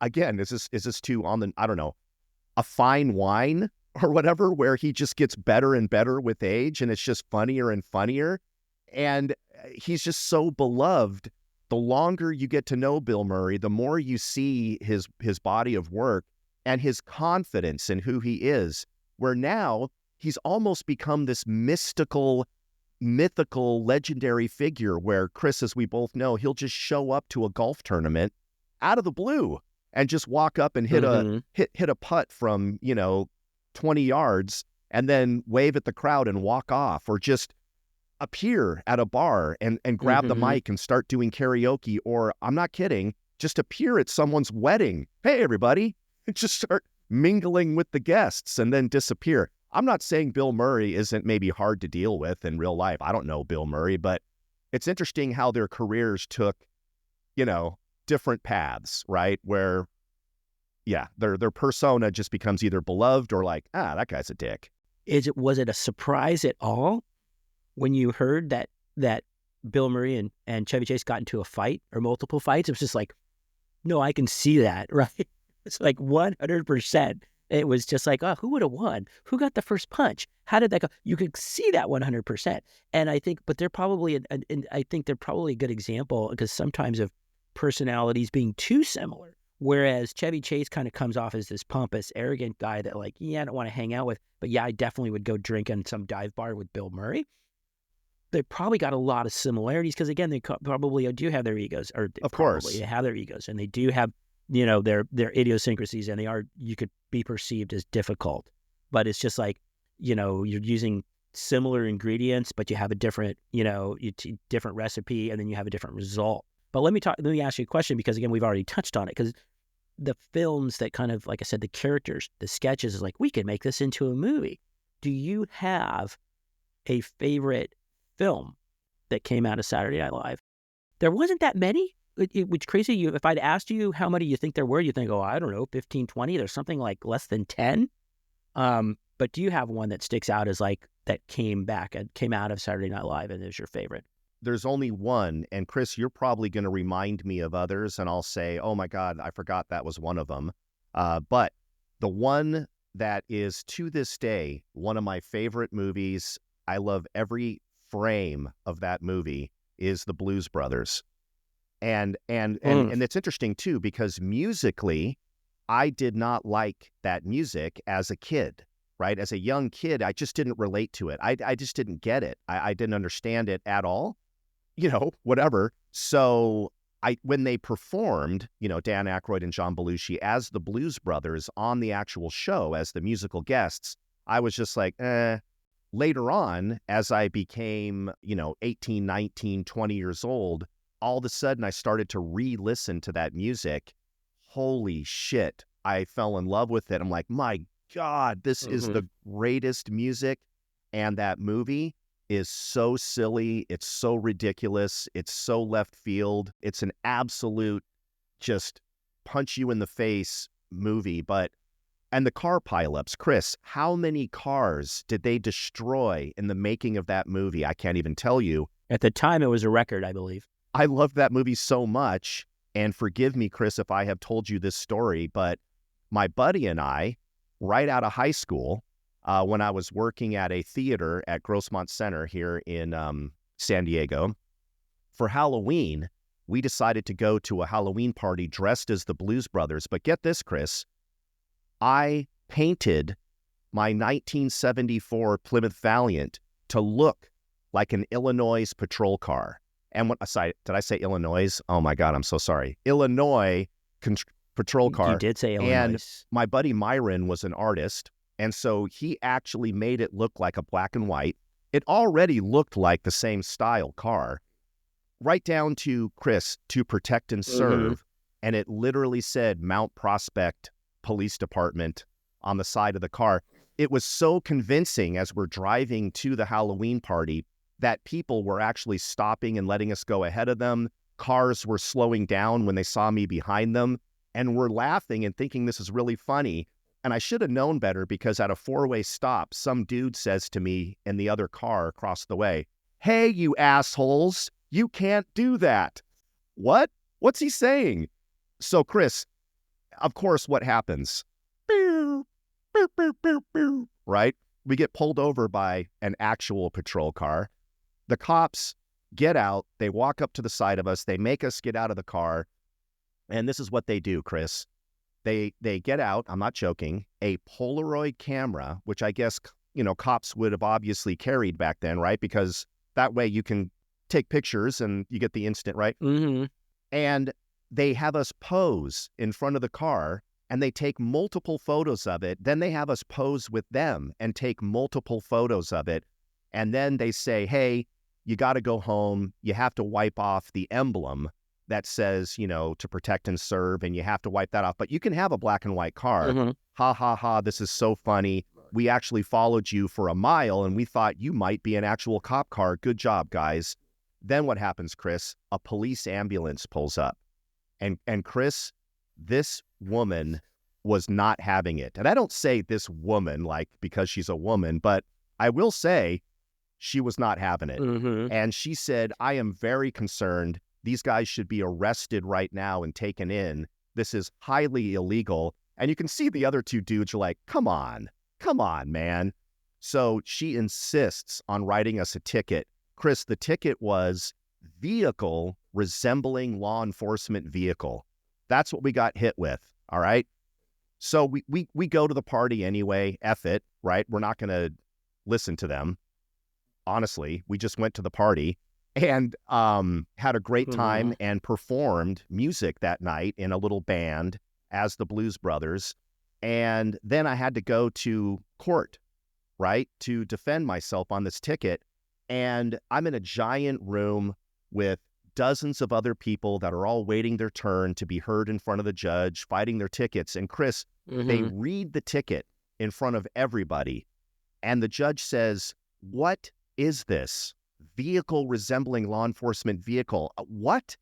Speaker 1: again, is this too on the, I don't know, a fine wine or whatever, where he just gets better and better with age and it's just funnier and funnier. And he's just so beloved. The longer you get to know Bill Murray, the more you see his body of work and his confidence in who he is, where now he's almost become this mythical, legendary figure where, Chris, as we both know, he'll just show up to a golf tournament out of the blue and just walk up and hit a putt from, 20 yards and then wave at the crowd and walk off, or just appear at a bar and grab the mic and start doing karaoke, or I'm not kidding, just appear at someone's wedding. Hey, everybody, and just start mingling with the guests and then disappear. I'm not saying Bill Murray isn't maybe hard to deal with in real life. I don't know Bill Murray, but it's interesting how their careers took, different paths, right? Where, their persona just becomes either beloved or like, that guy's a dick.
Speaker 2: Was it a surprise at all when you heard that Bill Murray and Chevy Chase got into a fight or multiple fights? It was just like, no, I can see that, right? It's like 100%. It was just like, oh, who would have won? Who got the first punch? How did that go? You could see that 100%. And I think, but they're probably, I think they're probably a good example because sometimes of personalities being too similar. Whereas Chevy Chase kind of comes off as this pompous, arrogant guy that like, yeah, I don't want to hang out with, but yeah, I definitely would go drink in some dive bar with Bill Murray. They probably got a lot of similarities because again, they probably do have their egos, or
Speaker 1: Of
Speaker 2: probably
Speaker 1: course.
Speaker 2: they have their egos, and they do have, you know, their idiosyncrasies, and you could be perceived as difficult, but it's just like, you know, you're using similar ingredients, but you have a different, you know, different recipe, and then you have a different result. But let me ask you a question because again, we've already touched on it because the films that kind of, like I said, the characters, the sketches is like, we could make this into a movie. Do you have a favorite film that came out of Saturday Night Live? There wasn't that many, which crazy. If I'd asked you how many you think there were, you think, oh, I don't know, 15, 20. There's something like less than 10. But do you have one that sticks out as like that came out of Saturday Night Live and is your favorite?
Speaker 1: There's only one, and Chris, you're probably going to remind me of others, and I'll say, oh my God, I forgot that was one of them. But the one that is to this day one of my favorite movies, I love every frame of that movie, is The Blues Brothers. And it's interesting too, because musically, I did not like that music as a kid, right? As a young kid, I just didn't relate to it. I just didn't get it. I didn't understand it at all, you know, whatever. So when they performed, you know, Dan Aykroyd and John Belushi as the Blues Brothers on the actual show as the musical guests, I was just like, eh. Later on, as I became, you know, 18, 19, 20 years old, all of a sudden I started to re-listen to that music. Holy shit, I fell in love with it. I'm like, my God, this is the greatest music. And that movie is so silly. It's so ridiculous. It's so left field. It's an absolute just punch you in the face movie. And the car pileups, Chris, how many cars did they destroy in the making of that movie? I can't even tell you.
Speaker 2: At the time, it was a record, I believe.
Speaker 1: I loved that movie so much. And forgive me, Chris, if I have told you this story, but my buddy and I, right out of high school, when I was working at a theater at Grossmont Center here in San Diego, for Halloween, we decided to go to a Halloween party dressed as the Blues Brothers. But get this, Chris, I painted my 1974 Plymouth Valiant to look like an Illinois patrol car. And did I say Illinois? Oh my God, I'm so sorry. Illinois patrol car.
Speaker 2: You did say Illinois.
Speaker 1: And my buddy Myron was an artist. And so he actually made it look like a black and white. It already looked like the same style car, right down to, Chris, to protect and serve. And it literally said Mount Prospect Police Department on the side of the car. It was so convincing as we're driving to the Halloween party that people were actually stopping and letting us go ahead of them. Cars were slowing down when they saw me behind them, and we're laughing and thinking this is really funny. And I should have known better because at a four-way stop, some dude says to me in the other car across the way, "Hey, you assholes, you can't do that." What? What's he saying? So, Chris, of course, what happens? Right? We get pulled over by an actual patrol car. The cops get out. They walk up to the side of us. They make us get out of the car. And this is what they do, Chris. They get out, I'm not joking, a Polaroid camera, which I guess, you know, cops would have obviously carried back then, right? Because that way you can take pictures and you get the instant, right? And they have us pose in front of the car and they take multiple photos of it. Then they have us pose with them and take multiple photos of it. And then they say, hey, you got to go home. You have to wipe off the emblem that says, you know, to protect and serve, and you have to wipe that off. But you can have a black and white car. Ha, ha, ha, this is so funny. We actually followed you for a mile and we thought you might be an actual cop car. Good job, guys. Then what happens, Chris? A police ambulance pulls up. And Chris, this woman was not having it. And I don't say this woman like because she's a woman, but I will say she was not having it. And she said, I am very concerned. These guys should be arrested right now and taken in This is highly illegal. And you can see the other two dudes are like, come on, man. So she insists on writing us a ticket. Chris, the ticket was vehicle resembling law enforcement vehicle. That's what we got hit with, all right? So we go to the party anyway, F it, right? We're not going to listen to them. Honestly, we just went to the party and had a great time and performed music that night in a little band as the Blues Brothers. And then I had to go to court, right, to defend myself on this ticket. And I'm in a giant room with dozens of other people that are all waiting their turn to be heard in front of the judge, fighting their tickets. And Chris, they read the ticket in front of everybody. And the judge says, what is this? Vehicle resembling law enforcement vehicle. What?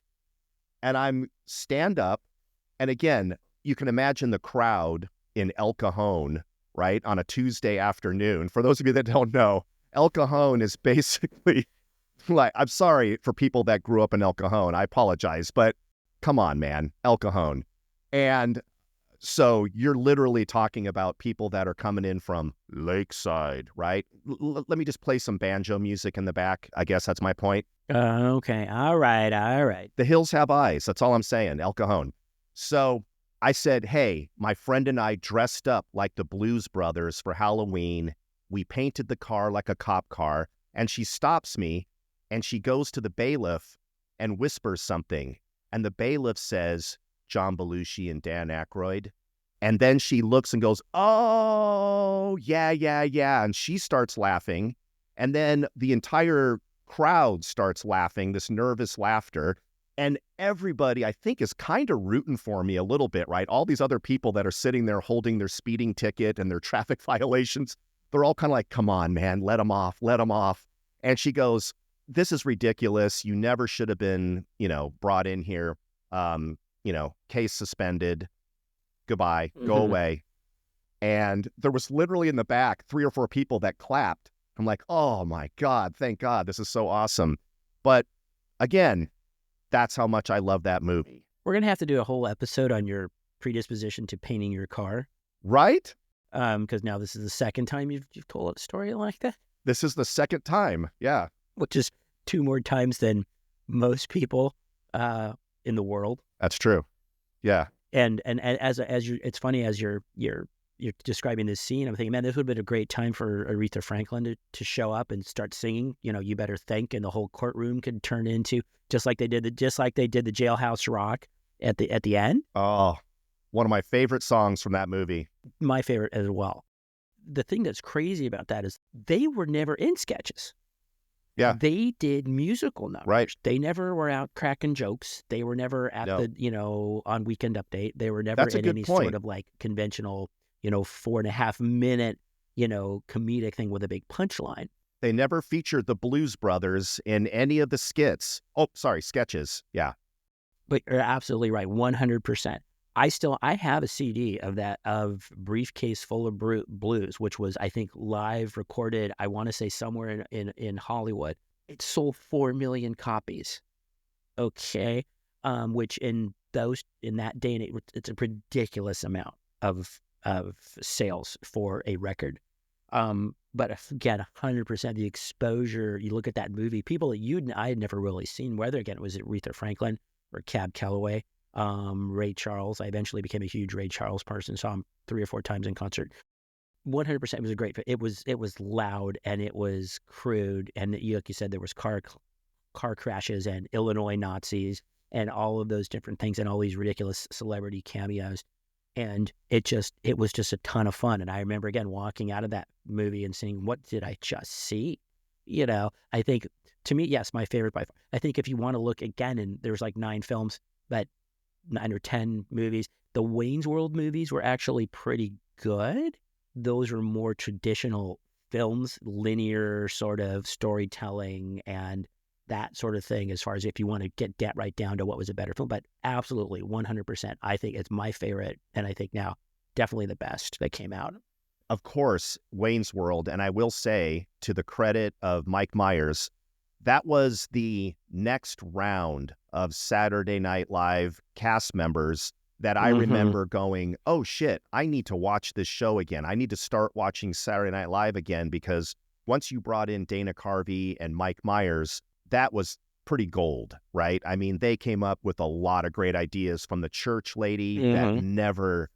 Speaker 1: And I'm stand up. And again, you can imagine the crowd in El Cajon, right, on a Tuesday afternoon. For those of you that don't know, El Cajon is basically like, I'm sorry for people that grew up in El Cajon. I apologize, but come on, man, El Cajon. And so you're literally talking about people that are coming in from Lakeside, right? Let me just play some banjo music in the back. I guess that's my point.
Speaker 2: Okay. All right.
Speaker 1: The hills have eyes. That's all I'm saying, El Cajon. So I said, hey, my friend and I dressed up like the Blues Brothers for Halloween. We painted the car like a cop car. And she stops me and she goes to the bailiff and whispers something. And the bailiff says, John Belushi and Dan Aykroyd. And then she looks and goes, oh, yeah. And she starts laughing. And then the entire crowd starts laughing, this nervous laughter. And everybody, I think, is kind of rooting for me a little bit, right? All these other people that are sitting there holding their speeding ticket and their traffic violations, they're all kind of like, come on, man, let them off. And she goes, this is ridiculous. You never should have been, brought in here. Case suspended. Goodbye. Go away. And there was literally in the back 3 or 4 people that clapped. I'm like, oh my God, thank God. This is so awesome. But again, that's how much I love that movie.
Speaker 2: We're going to have to do a whole episode on your predisposition to painting your car.
Speaker 1: Right?
Speaker 2: Because now this is the second time you've told a story like that.
Speaker 1: This is the second time. Yeah.
Speaker 2: Which is 2 more times than most people in the world.
Speaker 1: That's true. Yeah.
Speaker 2: And as you, it's funny as you're describing this scene, I'm thinking, man, this would have been a great time for Aretha Franklin to show up and start singing. You better think, and the whole courtroom could turn into just like they did the Jailhouse Rock at the end.
Speaker 1: Oh, one of my favorite songs from that movie.
Speaker 2: My favorite as well. The thing that's crazy about that is they were never in sketches.
Speaker 1: Yeah.
Speaker 2: They did musical numbers.
Speaker 1: Right.
Speaker 2: They never were out cracking jokes. They were never at on Weekend Update. They were never in any sort of like conventional, 4.5 minute, comedic thing with a big punchline.
Speaker 1: They never featured the Blues Brothers in any of the skits. Oh, sorry, sketches. Yeah.
Speaker 2: But you're absolutely right. 100%. I have a CD of Briefcase Full of Blues, which was, I think, live recorded, I want to say somewhere in Hollywood. It sold 4 million copies. Okay. Which in that day and age, it's a ridiculous amount of sales for a record. But again, 100% the exposure, you look at that movie, people that I had never really seen, whether again, it was Aretha Franklin or Cab Calloway, Ray Charles. I eventually became a huge Ray Charles person, saw him 3 or 4 times in concert. 100% was a great fit. It was loud and it was crude. And like you said, there was car crashes and Illinois Nazis and all of those different things and all these ridiculous celebrity cameos. And it was just a ton of fun. And I remember, again, walking out of that movie and saying, what did I just see? I think, to me, yes, my favorite by far. I think if you want to look again, and there's like 9 films, but 9 or 10 movies, the Wayne's World movies were actually pretty good. Those were more traditional films, linear sort of storytelling and that sort of thing, as far as if you want to get right down to what was a better film. But absolutely, 100%, I think it's my favorite, and I think now definitely the best that came out.
Speaker 1: Of course, Wayne's World, and I will say, to the credit of Mike Myers, that was the next round of Saturday Night Live cast members that I remember going, oh shit, I need to watch this show again. I need to start watching Saturday Night Live again, because once you brought in Dana Carvey and Mike Myers, that was pretty gold, right? I mean, they came up with a lot of great ideas, from the church lady that never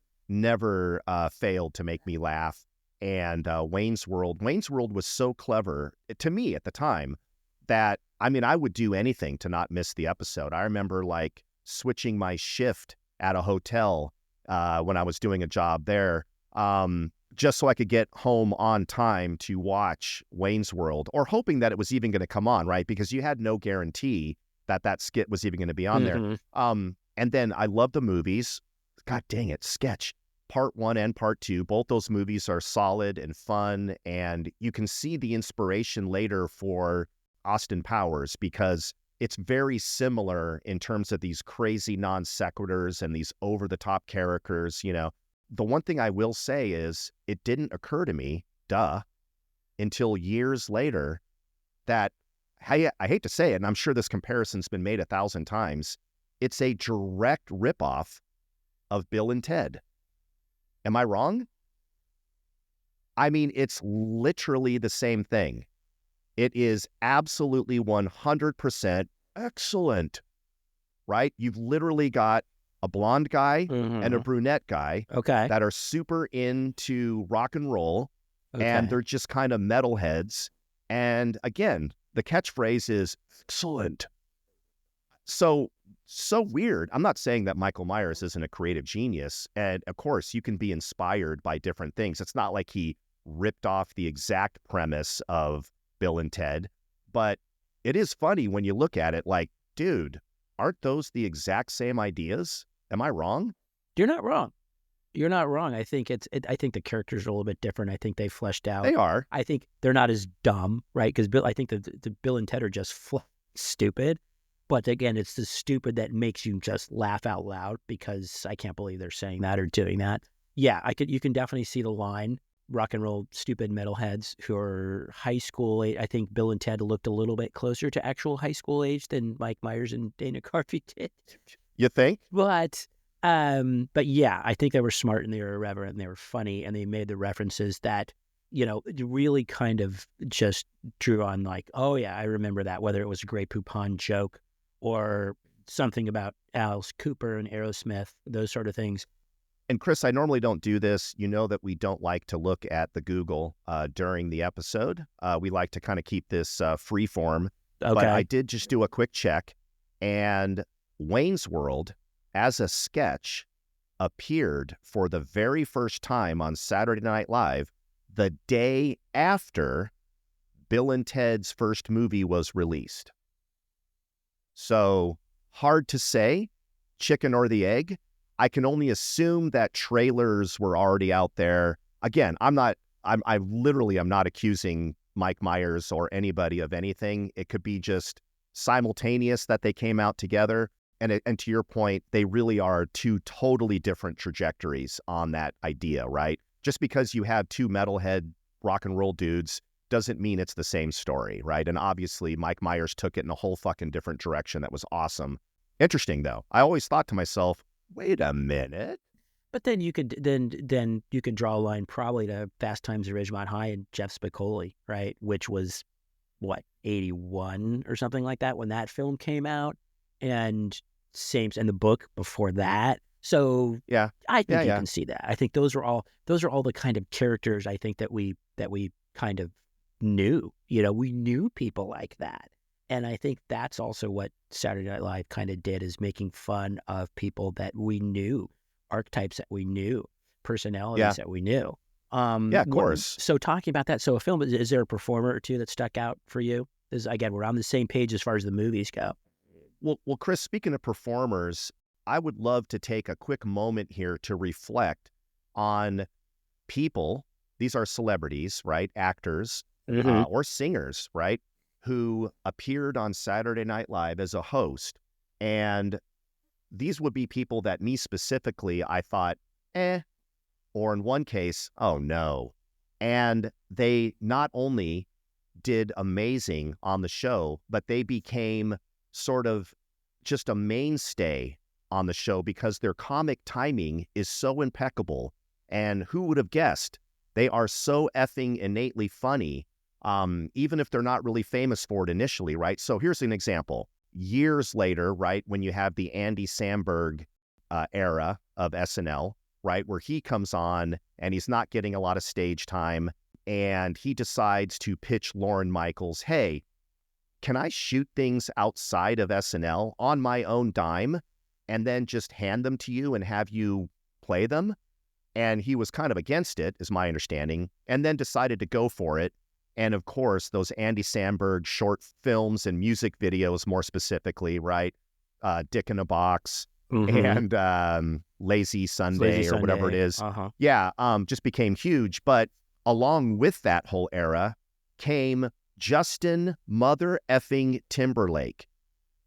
Speaker 1: failed to make me laugh. And Wayne's World was so clever to me at the time that, I mean, I would do anything to not miss the episode. I remember like switching my shift at a hotel when I was doing a job there, just so I could get home on time to watch Wayne's World, or hoping that it was even going to come on, right? Because you had no guarantee that that skit was even going to be on there. And then I love the movies. God dang it, Sketch. Part 1 and Part 2, both those movies are solid and fun, and you can see the inspiration later for Austin Powers, because it's very similar in terms of these crazy non sequiturs and these over-the-top characters. You know, the one thing I will say is it didn't occur to me, until years later that, I hate to say it, and I'm sure this comparison's been made 1,000 times, it's a direct ripoff of Bill and Ted. Am I wrong? I mean, it's literally the same thing. It is absolutely 100% excellent, right? You've literally got a blonde guy and a brunette guy that are super into rock and roll, and they're just kind of metalheads. And again, the catchphrase is excellent. So weird. I'm not saying that Michael Myers isn't a creative genius. And of course, you can be inspired by different things. It's not like he ripped off the exact premise of Bill and Ted, but it is funny when you look at it like, dude, aren't those the exact same ideas? Am I wrong?
Speaker 2: You're not wrong. You're not wrong. I think I think the characters are a little bit different. I think they fleshed out.
Speaker 1: They are.
Speaker 2: I think they're not as dumb, right? Because I think the Bill and Ted are just stupid. But again, it's the stupid that makes you just laugh out loud, because I can't believe they're saying that or doing that. Yeah, you can definitely see the line. Rock and roll stupid metalheads who are high school age. I think Bill and Ted looked a little bit closer to actual high school age than Mike Myers and Dana Carvey did.
Speaker 1: You think?
Speaker 2: But yeah, I think they were smart and they were irreverent and they were funny, and they made the references that, you know, really kind of just drew on like, oh yeah, I remember that, whether it was a Grey Poupon joke or something about Alice Cooper and Aerosmith, those sort of things.
Speaker 1: And Chris, I normally don't do this. You know that we don't like to look at the Google during the episode. We like to kind of keep this free form. But I did just do a quick check, and Wayne's World as a sketch appeared for the very first time on Saturday Night Live the day after Bill and Ted's first movie was released. So hard to say, chicken or the egg. I can only assume that trailers were already out there. Again, I'm not accusing Mike Myers or anybody of anything. It could be just simultaneous that they came out together. And to your point, they really are two totally different trajectories on that idea, right? Just because you have two metalhead rock and roll dudes doesn't mean it's the same story, right? And obviously, Mike Myers took it in a whole fucking different direction. That was awesome. Interesting, though. I always thought to myself, wait a minute.
Speaker 2: But then you could then you could draw a line probably to Fast Times at Ridgemont High and Jeff Spicoli, right? Which was what, 81 or something like that when that film came out, and the book before that. So
Speaker 1: yeah,
Speaker 2: I think you can see that. I think those are all the kind of characters I think that we kind of knew. You know, we knew people like that. And I think that's also what Saturday Night Live kind of did, is making fun of people that we knew, archetypes that we knew, personalities that we knew.
Speaker 1: Yeah, of course.
Speaker 2: So talking about that, so a film, is there a performer or two that stuck out for you? Again, we're on the same page as far as the movies go.
Speaker 1: Well, Chris, speaking of performers, I would love to take a quick moment here to reflect on people. These are celebrities, right? Actors or singers, right? Who appeared on Saturday Night Live as a host. And these would be people that me specifically, I thought, or in one case, oh no. And they not only did amazing on the show, but they became sort of just a mainstay on the show because their comic timing is so impeccable. And who would have guessed? They are so effing innately funny, even if they're not really famous for it initially, right? So here's an example. Years later, right, when you have the Andy Samberg era of SNL, right, where he comes on and he's not getting a lot of stage time, and he decides to pitch Lorne Michaels, hey, can I shoot things outside of SNL on my own dime and then just hand them to you and have you play them? And he was kind of against it, is my understanding, and then decided to go for it. And of course, those Andy Samberg short films and music videos, more specifically, right? Dick in a Box and Lazy Sunday or whatever it is. Yeah, just became huge. But along with that whole era came Justin Mother effing Timberlake,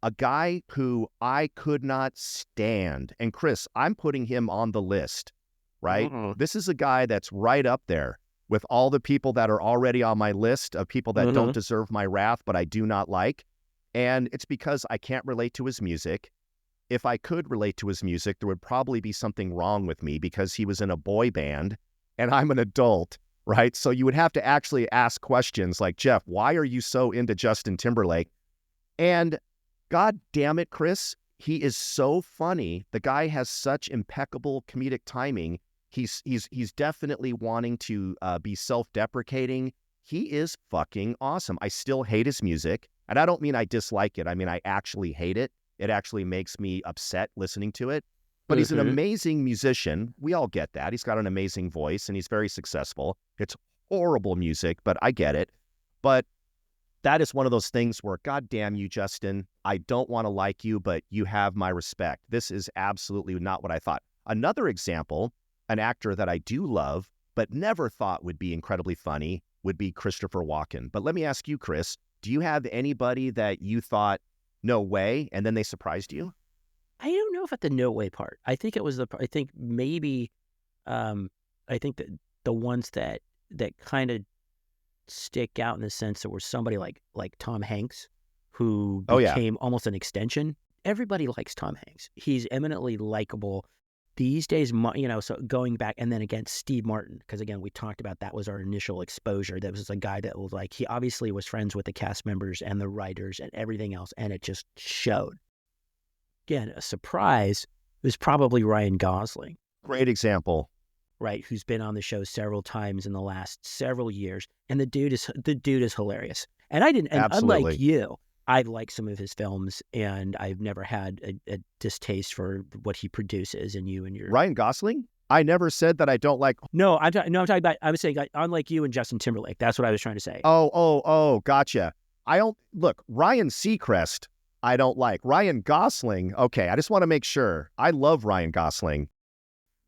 Speaker 1: a guy who I could not stand. And Chris, I'm putting him on the list, right? This is a guy that's right up there with all the people that are already on my list of people that don't deserve my wrath, but I do not like. And it's because I can't relate to his music. If I could relate to his music, there would probably be something wrong with me because he was in a boy band and I'm an adult, right? So you would have to actually ask questions like, Jeff, why are you so into Justin Timberlake? And God damn it, Chris, he is so funny. The guy has such impeccable comedic timing. He's definitely wanting to be self-deprecating. He is fucking awesome. I still hate his music, and I don't mean I dislike it. I mean, I actually hate it. It actually makes me upset listening to it. But he's an amazing musician. We all get that. He's got an amazing voice, and he's very successful. It's horrible music, but I get it. But that is one of those things where, God damn you, Justin, I don't want to like you, but you have my respect. This is absolutely not what I thought. Another example, an actor that I do love, but never thought would be incredibly funny, would be Christopher Walken. But let me ask you, Chris, do you have anybody that you thought, no way, and then they surprised you?
Speaker 2: I don't know if at the no way part. I think it was I think maybe, I think that the ones that kind of stick out in the sense that were somebody like Tom Hanks, who became almost an extension. Everybody likes Tom Hanks. He's eminently likable these days, so going back, and then again, Steve Martin, because again, we talked about that was our initial exposure. That was a guy that was like, he obviously was friends with the cast members and the writers and everything else, and it just showed. Again, a surprise was probably Ryan Gosling.
Speaker 1: Great example.
Speaker 2: Right, who's been on the show several times in the last several years, and the dude is hilarious. And unlike you, I like some of his films, and I've never had a distaste for what he produces. And you and your
Speaker 1: Ryan Gosling, I never said that I don't like.
Speaker 2: No, I'm talking about. I was saying unlike you and Justin Timberlake. That's what I was trying to say.
Speaker 1: Oh, gotcha. I don't look Ryan Seacrest. I don't like Ryan Gosling. Okay, I just want to make sure. I love Ryan Gosling.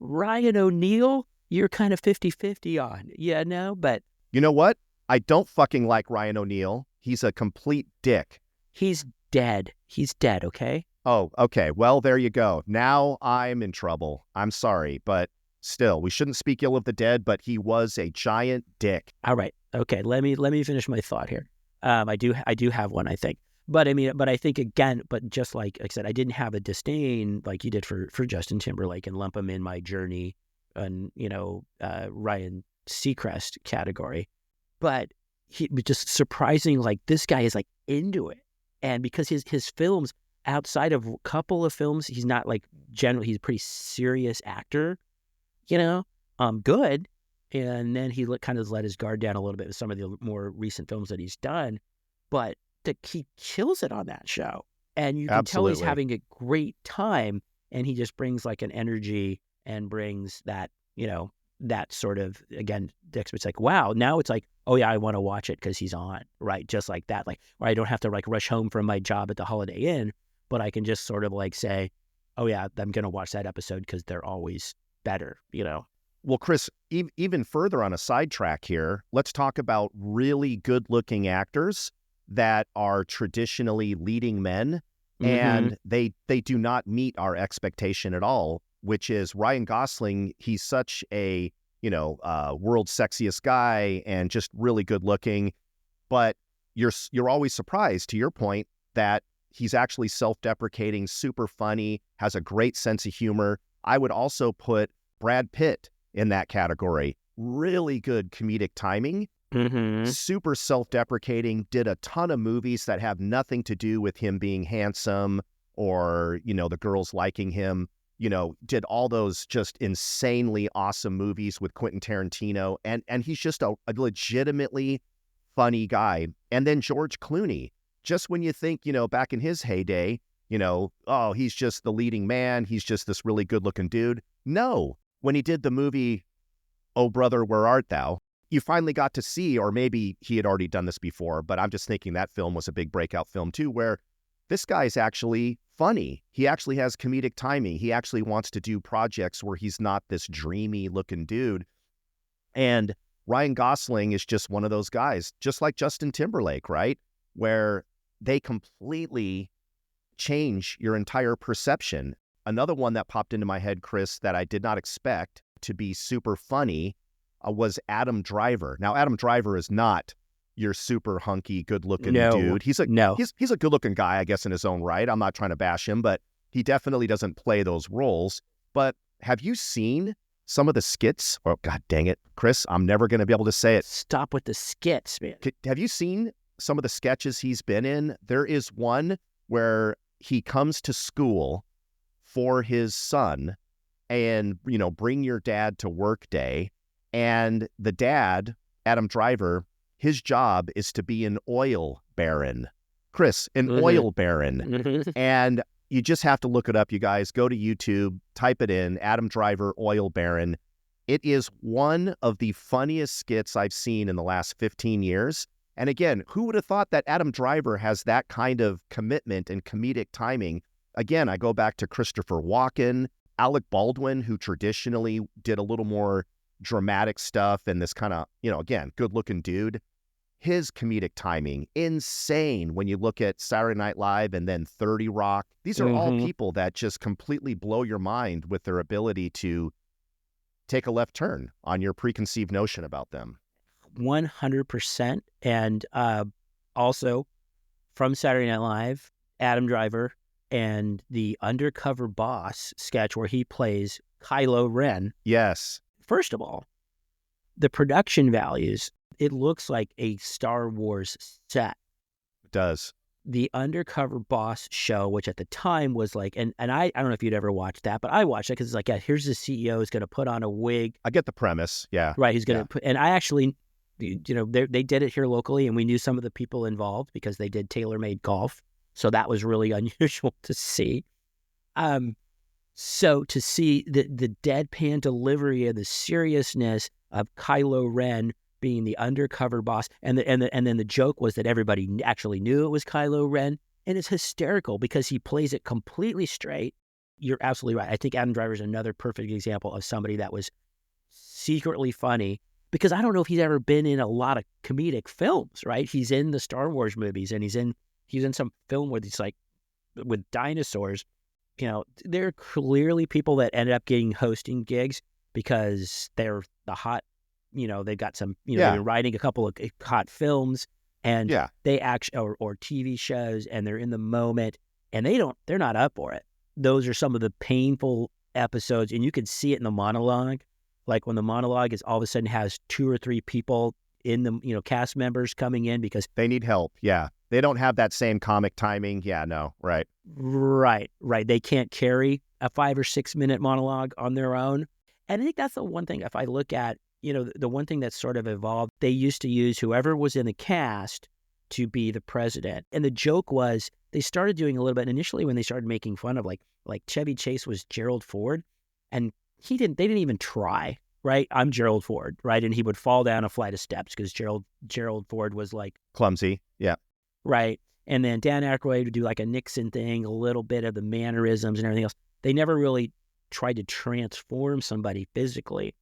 Speaker 2: Ryan O'Neal, you're kind of 50-50 on. Yeah, no, but...
Speaker 1: You know what? I don't fucking like Ryan O'Neal. He's a complete dick.
Speaker 2: He's dead. He's dead, okay?
Speaker 1: Oh, okay. Well, there you go. Now I'm in trouble. I'm sorry, but still, we shouldn't speak ill of the dead, but he was a giant dick.
Speaker 2: All right. Okay, let me finish my thought here. I do have one, I think. But I think again, but just like I said, I didn't have a disdain like you did for Justin Timberlake and lump him in my Journey and Ryan Seacrest category. But he was just surprising. Like this guy is like into it, and because his films outside of a couple of films, he's not like generally he's a pretty serious actor, good. And then he kind of let his guard down a little bit with some of the more recent films that he's done, but he kills it on that show, and you can tell he's having a great time, and he just brings like an energy and brings that that sort of, again, it's like, wow, now it's like, oh yeah, I want to watch it because he's on, right? Just like that, like, or I don't have to like rush home from my job at the Holiday Inn, but I can just sort of like say, oh yeah, I'm gonna watch that episode because they're always better.
Speaker 1: Well, Chris, even further on a sidetrack here, let's talk about really good-looking actors that are traditionally leading men, and they do not meet our expectation at all, which is Ryan Gosling. He's such a, world's sexiest guy and just really good looking, but you're always surprised, to your point, that He's actually self-deprecating, super funny, has a great sense of humor. I would also put Brad Pitt in that category. Really good comedic timing,
Speaker 2: Mm-hmm.
Speaker 1: super self-deprecating, did a ton of movies that have nothing to do with him being handsome or, the girls liking him. Did all those just insanely awesome movies with Quentin Tarantino. And he's just a legitimately funny guy. And then George Clooney, just when you think, back in his heyday, oh, he's just the leading man. He's just this really good looking dude. No, when he did the movie, Oh Brother, Where Art Thou? You finally got to see, or maybe he had already done this before, but I'm just thinking that film was a big breakout film too, where this guy's actually funny. He actually has comedic timing. He actually wants to do projects where he's not this dreamy looking dude. And Ryan Gosling is just one of those guys, just like Justin Timberlake, right? Where they completely change your entire perception. Another one that popped into my head, Chris, that I did not expect to be super funny was Adam Driver. Now, Adam Driver is not your super hunky, good-looking dude. He's a good-looking guy, I guess, in his own right. I'm not trying to bash him, but he definitely doesn't play those roles. But have you seen some of the skits? Oh, God dang it, Chris, I'm never going to be able to say it.
Speaker 2: Stop with the skits, man.
Speaker 1: Have you seen some of the sketches he's been in? There is one where he comes to school for his son and, bring your dad to work day. And the dad, Adam Driver, his job is to be an oil baron. Chris, an oil baron. And you just have to look it up, you guys. Go to YouTube, type it in, Adam Driver, oil baron. It is one of the funniest skits I've seen in the last 15 years. And again, who would have thought that Adam Driver has that kind of commitment and comedic timing? Again, I go back to Christopher Walken, Alec Baldwin, who traditionally did a little more dramatic stuff and this kind of, again, good-looking dude. His comedic timing, insane when you look at Saturday Night Live and then 30 Rock. These are all people that just completely blow your mind with their ability to take a left turn on your preconceived notion about them.
Speaker 2: 100%. And also from Saturday Night Live, Adam Driver and the Undercover Boss sketch where he plays Kylo Ren.
Speaker 1: Yes.
Speaker 2: First of all, the production values, it looks like a Star Wars set.
Speaker 1: It does.
Speaker 2: The Undercover Boss show, which at the time was like, and I don't know if you'd ever watched that, but I watched it because it's like, yeah, here's the CEO who's going to put on a wig.
Speaker 1: I get the premise. Yeah.
Speaker 2: Right. He's going to put, and I actually, they did it here locally and we knew some of the people involved because they did tailor-made golf. So that was really unusual to see. So to see the deadpan delivery of the seriousness of Kylo Ren being the undercover boss, and then the joke was that everybody actually knew it was Kylo Ren, and it's hysterical because he plays it completely straight. You're absolutely right. I think Adam Driver is another perfect example of somebody that was secretly funny because I don't know if he's ever been in a lot of comedic films. Right? He's in the Star Wars movies, and he's in some film where it's like with dinosaurs. There are clearly people that ended up getting hosting gigs because they're the hot, they've got some, they've been writing a couple of hot films and they actually, or TV shows, and they're in the moment and they're not up for it. Those are some of the painful episodes, and you can see it in the monologue. Like when the monologue is all of a sudden has 2 or 3 people in the, cast members coming in because
Speaker 1: they need help. Yeah. They don't have that same comic timing. Yeah, no, right.
Speaker 2: Right. They can't carry a 5 or 6 minute monologue on their own. And I think that's the one thing, if I look at, the one thing that's sort of evolved, they used to use whoever was in the cast to be the president. And the joke was they started doing a little bit initially when they started making fun of like Chevy Chase was Gerald Ford, and they didn't even try. Right. I'm Gerald Ford. Right. And he would fall down a flight of steps because Gerald Ford was like
Speaker 1: clumsy. Yeah.
Speaker 2: Right. And then Dan Aykroyd would do like a Nixon thing, a little bit of the mannerisms and everything else. They never really tried to transform somebody physically.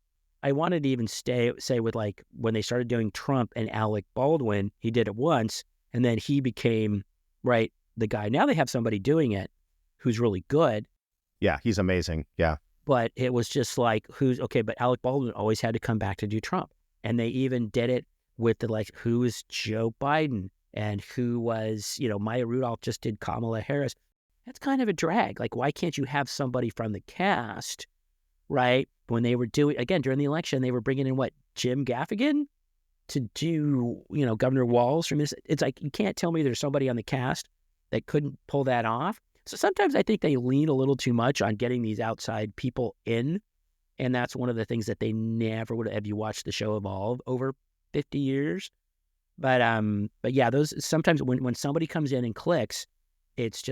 Speaker 2: I wanted to even say with like when they started doing Trump and Alec Baldwin, he did it once and then he became, right, the guy. Now they have somebody doing it who's really good.
Speaker 1: Yeah, he's amazing. Yeah.
Speaker 2: But it was just like, but Alec Baldwin always had to come back to do Trump. And they even did it with the who is Joe Biden? and who was, Maya Rudolph just did Kamala Harris. That's kind of a drag. Like, why can't you have somebody from the cast, right? When they were doing, again, during the election, they were bringing in Jim Gaffigan to do, Governor Walz from this. It's like, you can't tell me there's somebody on the cast that couldn't pull that off. So sometimes I think they lean a little too much on getting these outside people in. And that's one of the things that they never would have you watched the show evolve over 50 years. But yeah, those sometimes when somebody comes in and clicks, it's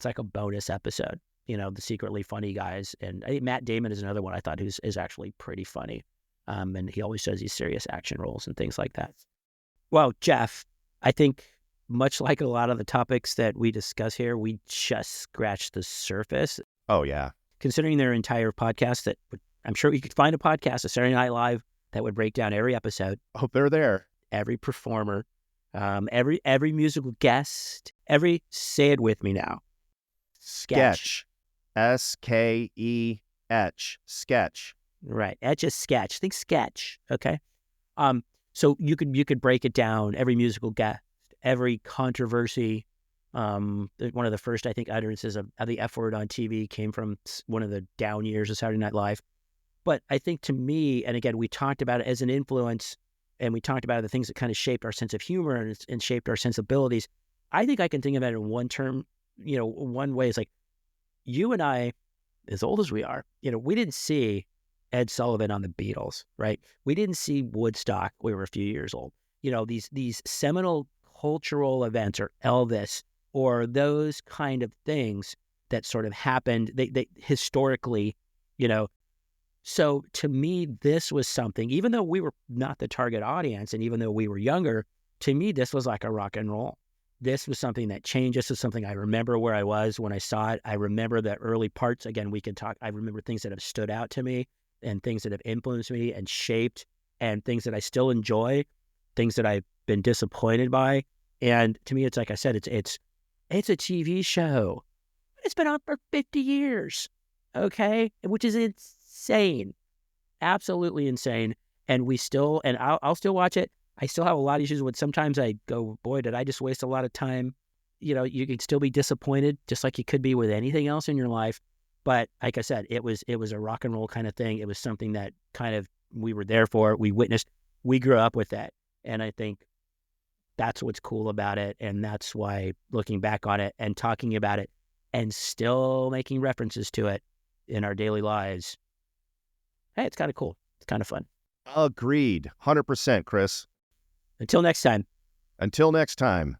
Speaker 2: like a bonus episode. The secretly funny guys. And I think Matt Damon is another one I thought is actually pretty funny. And he always does these serious action roles and things like that. Well, Jeff, I think much like a lot of the topics that we discuss here, we just scratched the surface.
Speaker 1: Oh, yeah.
Speaker 2: Considering their entire podcast, that I'm sure you could find a podcast, a Saturday Night Live, that would break down every episode.
Speaker 1: Oh, they're there.
Speaker 2: Every performer, every musical guest, say it with me now.
Speaker 1: Sketch. S-K-E-H. Sketch.
Speaker 2: Right. Etch a sketch. Think sketch. Okay. So you could break it down. Every musical guest, every controversy. One of the first, I think, utterances of the F word on TV came from one of the down years of Saturday Night Live. But I think, to me, and again, we talked about it as an influence, and we talked about the things that kind of shaped our sense of humor and shaped our sensibilities. I think I can think of it in one term, one way is like, you and I, as old as we are, we didn't see Ed Sullivan on the Beatles, right? We didn't see Woodstock. We were a few years old. These seminal cultural events, or Elvis, or those kind of things that sort of happened, they historically, So to me, this was something, even though we were not the target audience, and even though we were younger, to me, this was like a rock and roll. This was something that changed. This was something I remember where I was when I saw it. I remember the early parts. Again, we can talk. I remember things that have stood out to me, and things that have influenced me and shaped, and things that I still enjoy, things that I've been disappointed by. And to me, it's like I said, it's a TV show. It's been on for 50 years, okay? Which is insane, absolutely insane. And I'll still watch it. I still have a lot of issues with, sometimes I go, boy, did I just waste a lot of time? You can still be disappointed, just like you could be with anything else in your life. But like I said, it was a rock and roll kind of thing. It was something that kind of we were there for, we witnessed, we grew up with that. And I think that's what's cool about it. And that's why, looking back on it and talking about it and still making references to it in our daily lives, hey, it's kind of cool. It's kind of fun.
Speaker 1: Agreed. 100%, Chris.
Speaker 2: Until next time.
Speaker 1: Until next time.